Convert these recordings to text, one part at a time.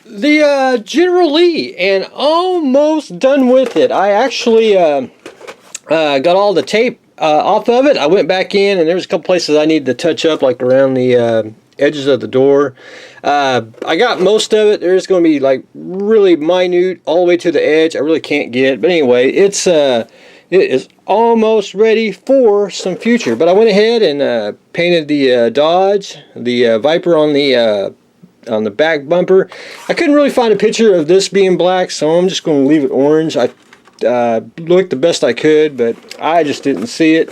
The General Lee, and almost done with it. I actually got all the tape off of it. I went back in, and there's a couple places I need to touch up, like around the edges of the door. I got most of it. There's going to be like really minute all the way to the edge. I really can't get, but anyway, it is almost ready for some future. But I went ahead and painted the Dodge, the Viper on the back bumper. I couldn't really find a picture of this being black, so I'm just going to leave it orange. I looked the best I could, but I just didn't see it.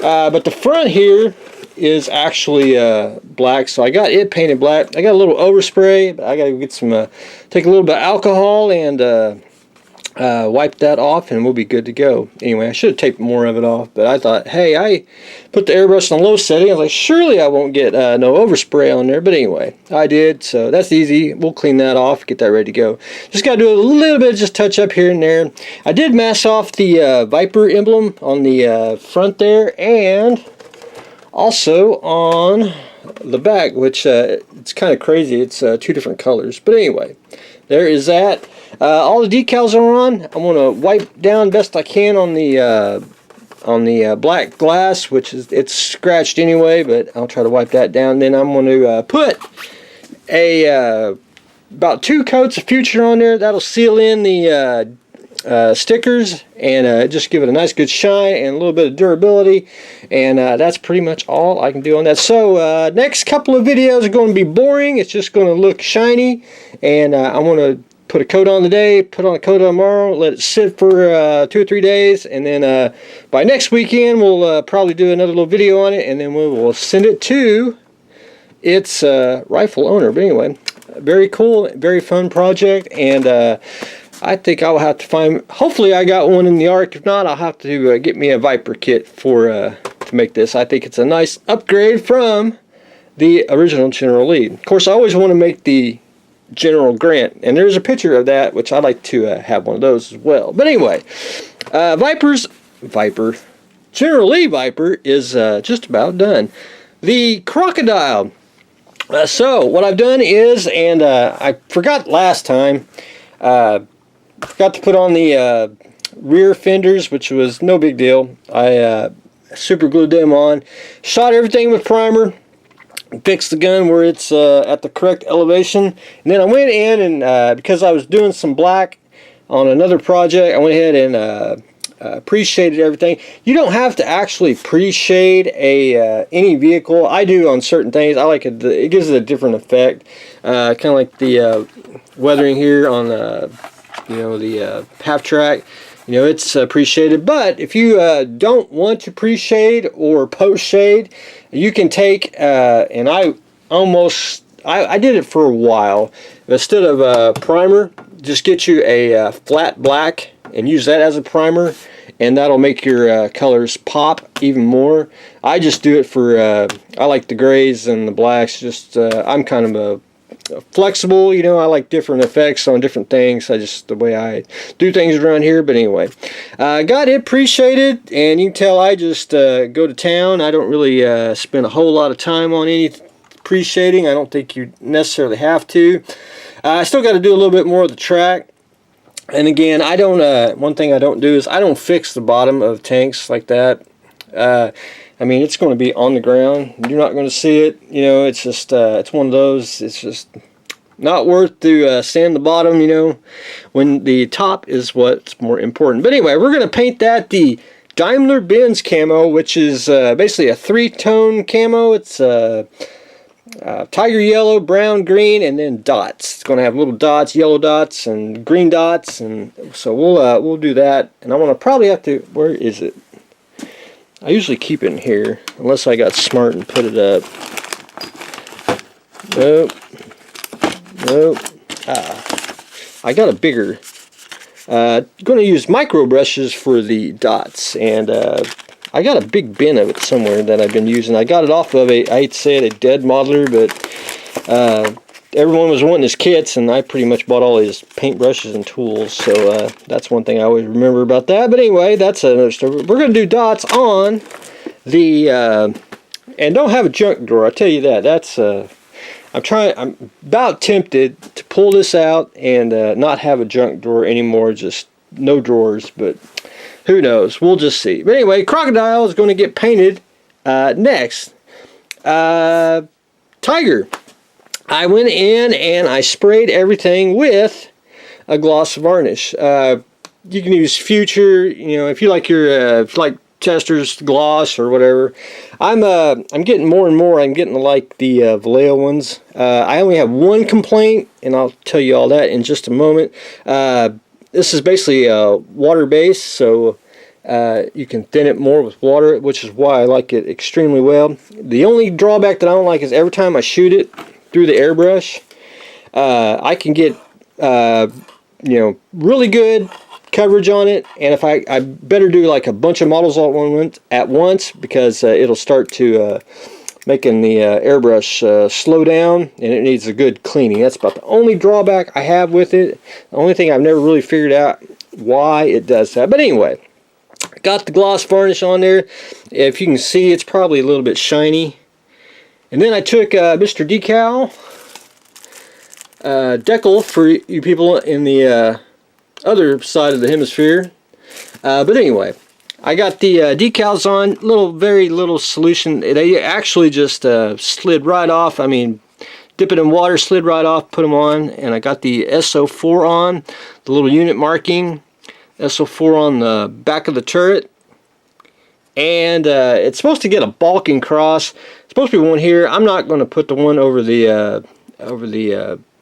But the front here is actually black, so I got it painted black. I got a little overspray, but I got to get some, take a little bit of alcohol and wipe that off, and we'll be good to go. Anyway, I should have taped more of it off, but I thought, hey, I put the airbrush on low setting. I was like, surely I won't get no overspray on there, but anyway, I did, so that's easy. We'll clean that off, get that ready to go. Just got to do a little bit of just touch up here and there. I did mask off the Viper emblem on the front there, and also on the back, which it's kind of crazy. It's two different colors, but anyway, there is that. All the decals are on. I'm going to wipe down best I can on the black glass, which is, it's scratched anyway, but I'll try to wipe that down. Then I'm going to put about 2 coats of Future on there. That'll seal in the stickers and just give it a nice good shine and a little bit of durability, and that's pretty much all I can do on that. So next couple of videos are going to be boring. It's just going to look shiny, and I'm going to put a coat on today, put on a coat tomorrow, let it sit for 2 or 3 days, and then by next weekend we'll probably do another little video on it, and then we'll send it to its rightful owner. But anyway, very cool, very fun project, and I think I'll have to find, hopefully I got one in the Ark. If not, I'll have to get me a Viper kit for to make this. I think it's a nice upgrade from the original General Lee. Of course, I always want to make the General Grant, and there's a picture of that, which I'd like to have one of those as well. But anyway, General Lee Viper is just about done. The Krokodil. So what I've done is, and I forgot last time, forgot to put on the rear fenders, which was no big deal. I super glued them on, shot everything with primer, fixed the gun where it's at the correct elevation, and then I went in and because I was doing some black on another project, I went ahead and pre-shaded everything. You don't have to actually pre-shade any vehicle. I do on certain things. I like it. It gives it a different effect, kind of like the weathering here on the half track. You know, it's pre-shaded, but if you don't want to pre-shade or post-shade, you can take, and I did it for a while, instead of primer, just get you a flat black and use that as a primer, and that'll make your colors pop even more. I just do it for, I like the grays and the blacks, just, I'm kind of a flexible, you know, I like different effects on different things. I just, the way I do things around here. But anyway, got it pre-shaded, and you can tell I just go to town. I don't really spend a whole lot of time on any pre-shading. I don't think you necessarily have to. I still got to do a little bit more of the track. And again, I don't, one thing I don't do is I don't fix the bottom of tanks like that. I mean, it's going to be on the ground. You're not going to see it. You know, it's just, it's one of those, it's just not worth to sand the bottom, you know, when the top is what's more important. But anyway, we're going to paint that the Daimler-Benz camo, which is basically a 3-tone camo. It's tiger yellow, brown, green, and then dots. It's going to have little dots, yellow dots, and green dots, and so we'll do that. And I want to probably have to, where is it? I usually keep it in here, unless I got smart and put it up. Nope. Nope. I got a bigger. Going to use micro brushes for the dots, and I got a big bin of it somewhere that I've been using. I got it off of I hate to say it, a dead modeler, but everyone was wanting his kits, and I pretty much bought all his paint brushes and tools, so that's one thing I always remember about that. But anyway, that's another story. We're going to do dots on the, and don't have a junk drawer, I'll tell you that. That's, I I'm about tempted to pull this out and not have a junk drawer anymore, just no drawers, but who knows? We'll just see. But anyway, Crocodile is going to get painted next. Tiger. I went in and I sprayed everything with a gloss varnish. You can use Future, if you like your Chester's gloss or whatever. I'm getting more and more. I'm getting to like the Vallejo ones. I only have one complaint, and I'll tell you all that in just a moment. This is basically water based, so you can thin it more with water, which is why I like it extremely well. The only drawback that I don't like is every time I shoot it through the airbrush, I can get really good coverage on it, and if I better do like a bunch of models all at once, because it'll start to making the airbrush slow down, and it needs a good cleaning. That's about the only drawback I have with it. The only thing I've never really figured out why it does that. But anyway, got the gloss varnish on there. If you can see, it's probably a little bit shiny. And then I took Mr. Decal, decal for you people in the other side of the hemisphere. But anyway, I got the decals on, very little solution. They actually just slid right off. I mean, dip it in water, slid right off, put them on. And I got the SO4 on, the little unit marking, SO4 on the back of the turret. And it's supposed to get a balking cross. It's supposed to be one here. I'm not going to put the one over the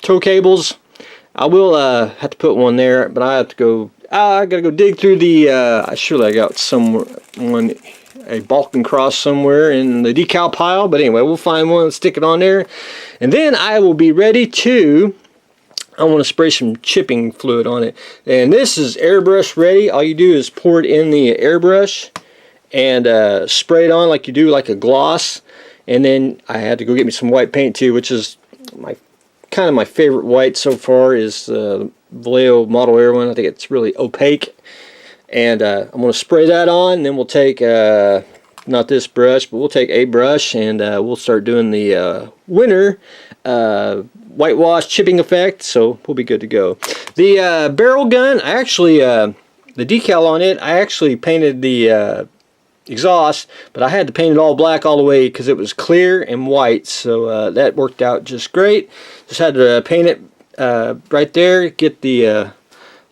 tow cables. I will have to put one there, but I have to go. I gotta go dig through the. Surely I got a balking cross somewhere in the decal pile. But anyway, we'll find one and stick it on there, and then I will be ready to. I want to spray some chipping fluid on it, and this is airbrush ready. All you do is pour it in the airbrush and spray it on like you do like a gloss. And then I had to go get me some white paint too, which is kind of my favorite white so far is Vallejo Model Air one. I think it's really opaque. And I'm going to spray that on, and then we'll take, not this brush, but we'll take a brush, and we'll start doing the winter whitewash chipping effect, so we'll be good to go. The barrel gun, I actually, the decal on it, I actually painted the exhaust, but I had to paint it all black all the way because it was clear and white, so that worked out just great. Just had to paint it right there, get the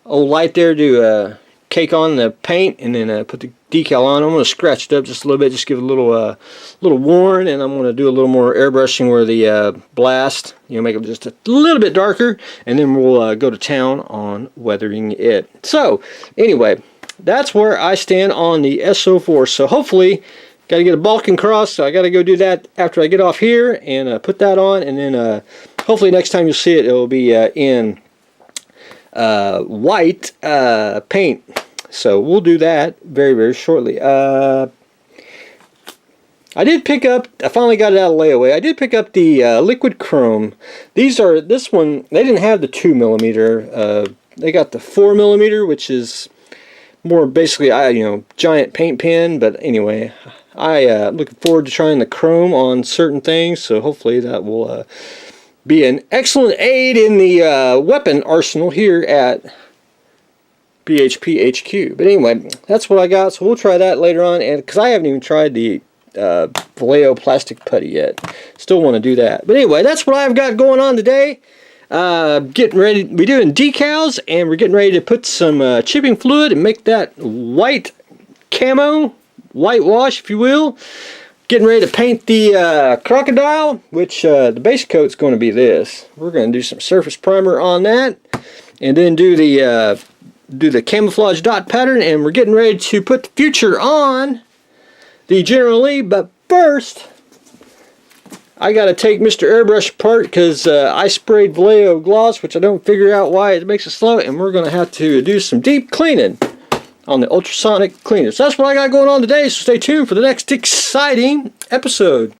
old light there to cake on the paint, and then put the decal on. I'm going to scratch it up just a little bit, just give it a little worn, and I'm going to do a little more airbrushing where the blast, make it just a little bit darker, and then we'll go to town on weathering it. So anyway, that's where I stand on the SO4. So hopefully, got to get a balking cross, so I got to go do that after I get off here and put that on, and then hopefully next time you'll see it, it'll be in white paint. So we'll do that very, very shortly. I did pick up, I finally got it out of layaway, I did pick up the liquid chrome. This one, they didn't have the 2mm. They got the 4mm, which is more basically, giant paint pen. But anyway, I looking forward to trying the chrome on certain things, so hopefully that will be an excellent aid in the weapon arsenal here at BHP HQ. But anyway, that's what I got, so we'll try that later on, and because I haven't even tried the Vallejo plastic putty yet. Still want to do that. But anyway, that's what I've got going on today. Getting ready, we're doing decals, and we're getting ready to put some chipping fluid and make that white camo, whitewash if you will. Getting ready to paint the crocodile, which the base coat's going to be this. We're going to do some surface primer on that, and then do the camouflage dot pattern, and we're getting ready to put the future on the General Lee. But first, I got to take Mr. Airbrush apart because I sprayed Vallejo gloss, which I don't figure out why it makes it slow, and we're going to have to do some deep cleaning on the ultrasonic cleaner. So that's what I got going on today, so stay tuned for the next exciting episode.